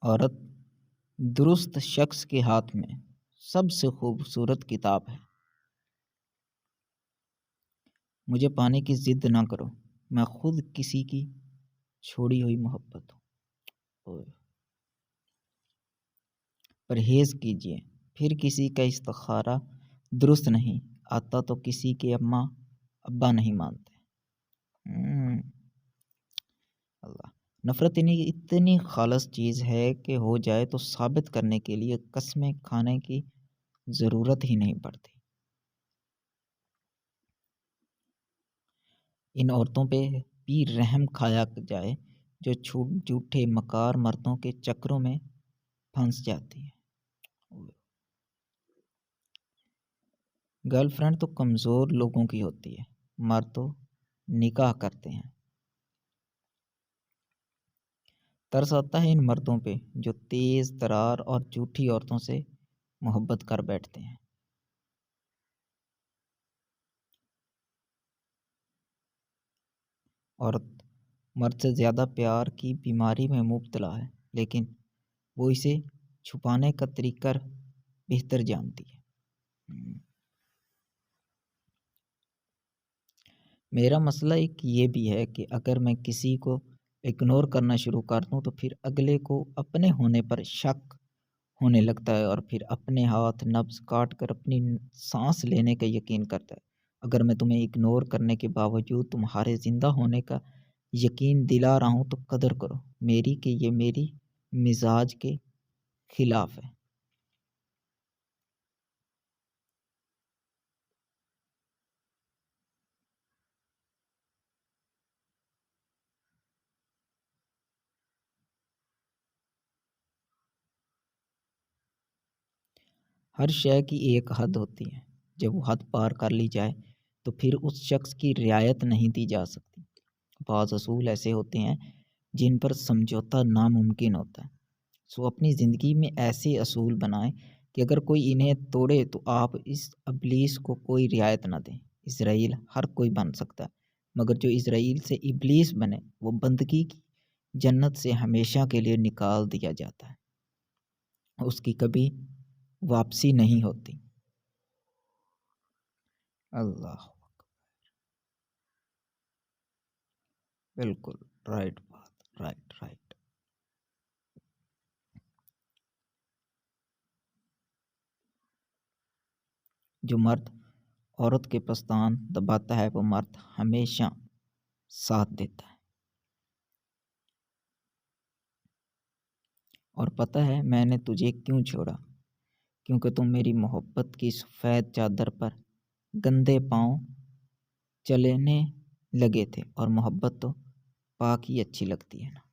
عورت درست شخص کے ہاتھ میں سب سے خوبصورت کتاب ہے۔ مجھے پانے کی ضد نہ کرو، میں خود کسی کی چھوڑی ہوئی محبت ہوں۔ اوئے، پرہیز کیجیے، پھر کسی کا استخارہ درست نہیں آتا تو کسی کے اماں ابا نہیں مانتے۔ اللہ، نفرت اتنی خالص چیز ہے کہ ہو جائے تو ثابت کرنے کے لیے قسمیں کھانے کی ضرورت ہی نہیں پڑتی۔ ان عورتوں پہ بھی رحم کھایا جائے جو جھوٹے مکار مردوں کے چکروں میں پھنس جاتی ہیں۔ گرل فرینڈ تو کمزور لوگوں کی ہوتی ہے، مرد تو نکاح کرتے ہیں۔ ترس آتا ہے ان مردوں پہ جو تیز ترار اور جھوٹی عورتوں سے محبت کر بیٹھتے ہیں۔ عورت مرد سے زیادہ پیار کی بیماری میں مبتلا ہے، لیکن وہ اسے چھپانے کا طریقہ بہتر جانتی ہے۔ میرا مسئلہ ایک یہ بھی ہے کہ اگر میں کسی کو اگنور کرنا شروع کر دوں تو پھر اگلے کو اپنے ہونے پر شک ہونے لگتا ہے اور پھر اپنے ہاتھ نبض کاٹ کر اپنی سانس لینے کا یقین کرتا ہے۔ اگر میں تمہیں اگنور کرنے کے باوجود تمہارے زندہ ہونے کا یقین دلا رہا ہوں تو قدر کرو میری کہ یہ میری مزاج کے خلاف ہے۔ ہر شے کی ایک حد ہوتی ہے، جب وہ حد پار کر لی جائے تو پھر اس شخص کی رعایت نہیں دی جا سکتی۔ بعض اصول ایسے ہوتے ہیں جن پر سمجھوتا ناممکن ہوتا ہے، سو اپنی زندگی میں ایسے اصول بنائیں کہ اگر کوئی انہیں توڑے تو آپ اس ابلیس کو کوئی رعایت نہ دیں۔ اسرائیل ہر کوئی بن سکتا ہے، مگر جو اسرائیل سے ابلیس بنے وہ بندگی کی جنت سے ہمیشہ کے لیے نکال دیا جاتا ہے، اس کی کبھی واپسی نہیں ہوتی۔ اللہ، بالکل رائٹ بات، رائٹ۔ جو مرد عورت کے پستان دباتا ہے وہ مرد ہمیشہ ساتھ دیتا ہے۔ اور پتہ ہے میں نے تجھے کیوں چھوڑا؟ کیونکہ تم میری محبت کی سفید چادر پر گندے پاؤں چلنے لگے تھے، اور محبت تو پاک ہی اچھی لگتی ہے نا۔